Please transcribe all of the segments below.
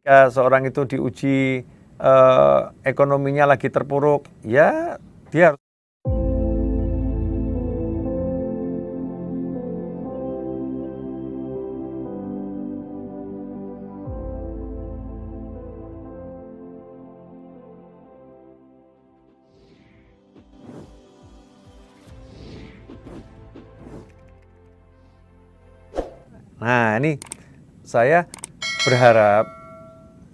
seorang itu diuji ekonominya lagi terpuruk, ya dia harus. Nah, ini saya berharap,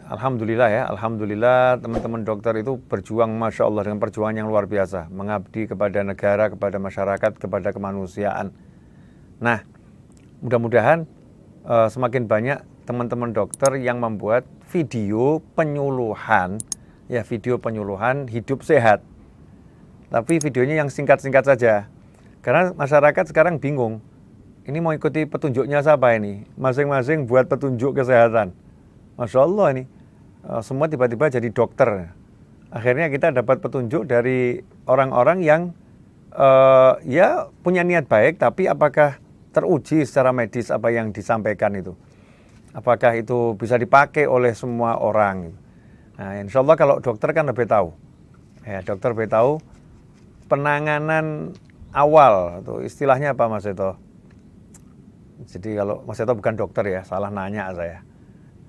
alhamdulillah teman-teman dokter itu berjuang, Masya Allah, dengan perjuangan yang luar biasa, mengabdi kepada negara, kepada masyarakat, kepada kemanusiaan. Nah, mudah-mudahan semakin banyak teman-teman dokter yang membuat video penyuluhan hidup sehat. Tapi videonya yang singkat-singkat saja, karena masyarakat sekarang bingung. Ini mau ikuti petunjuknya siapa ini? Masing-masing buat petunjuk kesehatan. Masya Allah ini, semua tiba-tiba jadi dokter. Akhirnya kita dapat petunjuk dari orang-orang yang ya punya niat baik, tapi apakah teruji secara medis apa yang disampaikan itu? Apakah itu bisa dipakai oleh semua orang? Nah, insya Allah kalau dokter kan lebih tahu. Ya, dokter lebih tahu penanganan awal, atau istilahnya apa Mas Eto? Jadi kalau Mas Eto bukan dokter ya, salah nanya saya.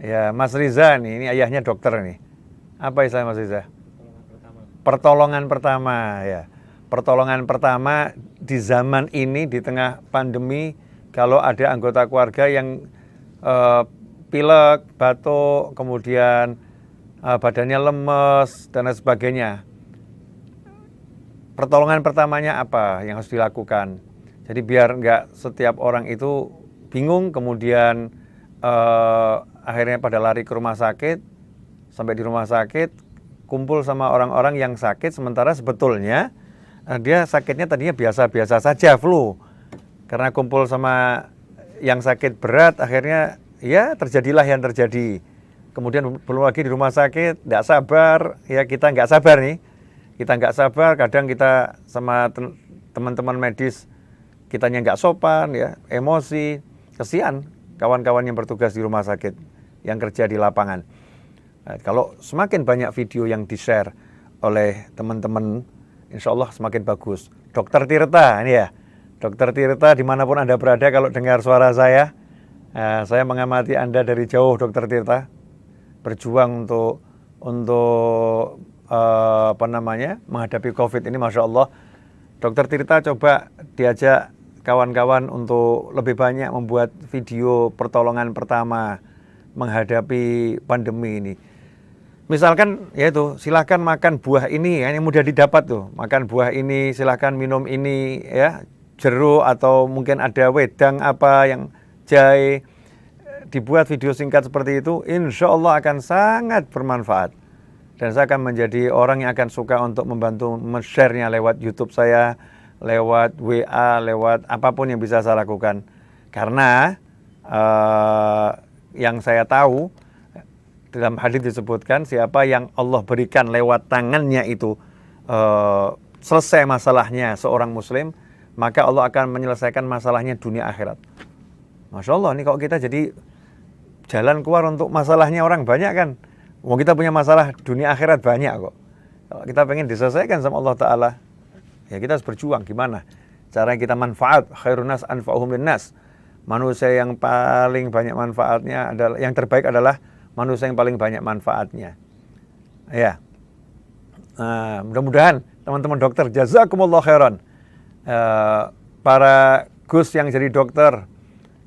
Ya Mas Riza nih, ini ayahnya dokter nih. Apa istilah Mas Riza? Pertolongan pertama ya. Pertolongan pertama di zaman ini, di tengah pandemi, kalau ada anggota keluarga yang pilek, batuk, kemudian badannya lemes dan lain sebagainya. Pertolongan pertamanya apa yang harus dilakukan? Jadi biar nggak setiap orang itu bingung, kemudian akhirnya pada lari ke rumah sakit, sampai di rumah sakit kumpul sama orang-orang yang sakit, sementara sebetulnya dia sakitnya tadinya biasa-biasa saja, flu. Karena kumpul sama yang sakit berat, akhirnya ya terjadilah yang terjadi. Kemudian belum lagi di rumah sakit, nggak sabar, ya kita nggak sabar nih. Kita nggak sabar, kadang kita sama teman-teman medis, kitanya nggak sopan, ya emosi, kesian kawan-kawan yang bertugas di rumah sakit, yang kerja di lapangan. Nah, kalau semakin banyak video yang di-share oleh teman-teman, insya Allah semakin bagus. Dokter Tirta, ini ya, Dokter Tirta dimanapun Anda berada, kalau dengar suara saya mengamati Anda dari jauh, Dokter Tirta, berjuang untuk menghadapi COVID ini, Masya Allah. Dokter Tirta coba diajak kawan-kawan untuk lebih banyak membuat video pertolongan pertama menghadapi pandemi ini. Misalkan yaitu silahkan makan buah ini ya, yang mudah didapat tuh, makan buah ini, silahkan minum ini ya, jeruk atau mungkin ada wedang apa yang jahe. Dibuat video singkat seperti itu, insya Allah akan sangat bermanfaat. Dan saya akan menjadi orang yang akan suka untuk membantu men-share-nya lewat YouTube saya, lewat WA, lewat apapun yang bisa saya lakukan. Karena yang saya tahu, dalam hadis disebutkan, siapa yang Allah berikan lewat tangannya itu selesai masalahnya seorang muslim, maka Allah akan menyelesaikan masalahnya dunia akhirat. Masya Allah, ini kalau kita jadi jalan keluar untuk masalahnya orang banyak kan. Mau kita punya masalah dunia akhirat banyak kok. Kalau kita pengen diselesaikan sama Allah Ta'ala, ya kita harus berjuang. Gimana caranya kita manfaat? Khairun nas anfa'uhum linnas. Manusia yang paling banyak manfaatnya adalah, yang terbaik adalah manusia yang paling banyak manfaatnya. Ya, mudah-mudahan teman-teman dokter, jazakumullah khairan. Para Gus yang jadi dokter,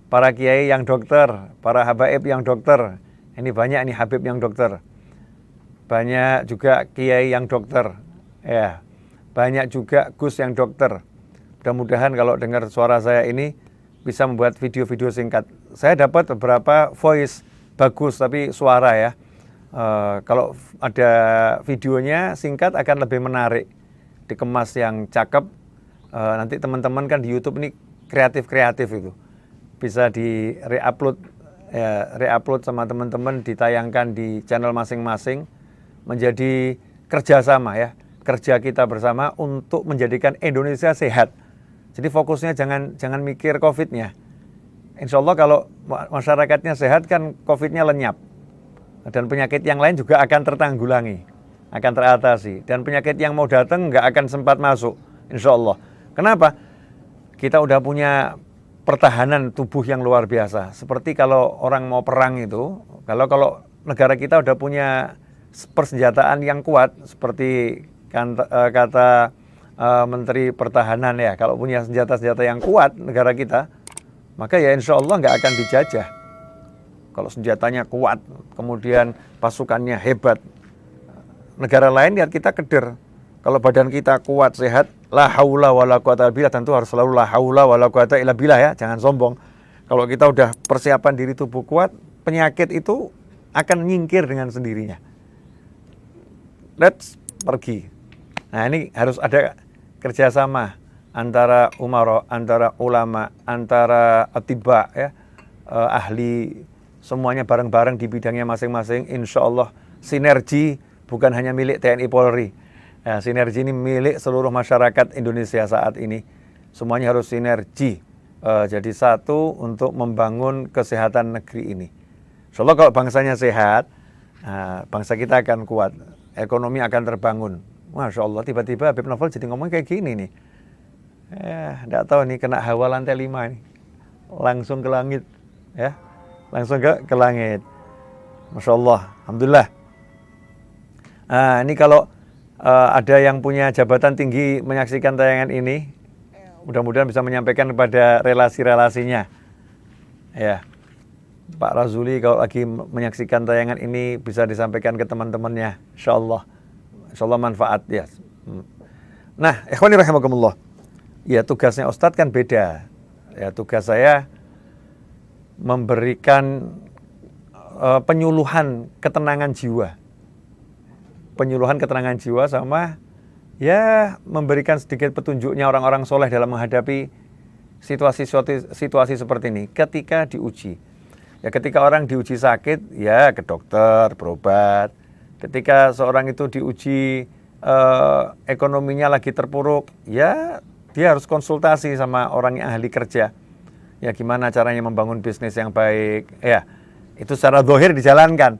para kiai yang dokter, para habaib yang dokter, ini banyak ini habib yang dokter, banyak juga kiai yang dokter, ya, banyak juga Gus yang dokter. Mudah-mudahan kalau dengar suara saya ini bisa membuat video-video singkat. Saya dapat beberapa voice bagus tapi suara ya. Kalau ada videonya singkat akan lebih menarik, dikemas yang cakep. Nanti teman-teman kan di YouTube ini kreatif-kreatif itu, bisa di re-upload ya, re-upload sama teman-teman, ditayangkan di channel masing-masing, menjadi kerjasama ya, kerja kita bersama untuk menjadikan Indonesia sehat. Jadi fokusnya jangan mikir COVID-nya. Insya Allah kalau masyarakatnya sehat kan COVID-nya lenyap. dan penyakit yang lain juga akan tertanggulangi, akan teratasi, dan penyakit yang mau datang nggak akan sempat masuk, insya Allah. Kenapa? Kita udah punya pertahanan tubuh yang luar biasa. Seperti kalau orang mau perang itu, kalau negara kita udah punya persenjataan yang kuat, seperti kata Menteri Pertahanan ya, kalau punya senjata-senjata yang kuat negara kita, maka ya insya Allah nggak akan dijajah. Kalau senjatanya kuat, kemudian pasukannya hebat, negara lain lihat kita keder. Kalau badan kita kuat, sehat, la haula wala quwata illa billah, tentu harus selalu la haula wala quwata illa billah ya, jangan sombong. Kalau kita udah persiapan diri tubuh kuat, penyakit itu akan nyingkir dengan sendirinya. Let's pergi. Nah ini harus ada kerjasama antara umaro, antara ulama, antara atibak ya, ahli, semuanya bareng-bareng di bidangnya masing-masing. Insya Allah sinergi bukan hanya milik TNI Polri. Ya, sinergi ini milik seluruh masyarakat Indonesia saat ini. Semuanya harus sinergi, jadi satu untuk membangun kesehatan negeri ini. Insya Allah kalau bangsanya sehat, bangsa kita akan kuat, ekonomi akan terbangun. Masya Allah, tiba-tiba Habib Novel jadi ngomong kayak gini nih. Nggak tahu nih, kena hawa lantai 5 nih. Langsung ke langit, ya. Langsung ke langit. Masya Allah, Alhamdulillah. Ini kalau ada yang punya jabatan tinggi menyaksikan tayangan ini, mudah-mudahan bisa menyampaikan kepada relasi-relasinya. Ya, Pak Razuli kalau lagi menyaksikan tayangan ini bisa disampaikan ke teman-temannya, insya Allah manfaat ya. Nah, ikhwani rahimakumullah. Ya, tugasnya Ustadz kan beda. Ya, tugas saya memberikan penyuluhan ketenangan jiwa. Penyuluhan ketenangan jiwa sama ya memberikan sedikit petunjuknya orang-orang soleh dalam menghadapi situasi seperti ini ketika diuji. Ya, ketika orang diuji sakit, ya ke dokter, berobat. Ketika seorang itu diuji ekonominya lagi terpuruk, ya dia harus konsultasi sama orang yang ahli kerja. Ya gimana caranya membangun bisnis yang baik. Ya, itu secara zahir dijalankan.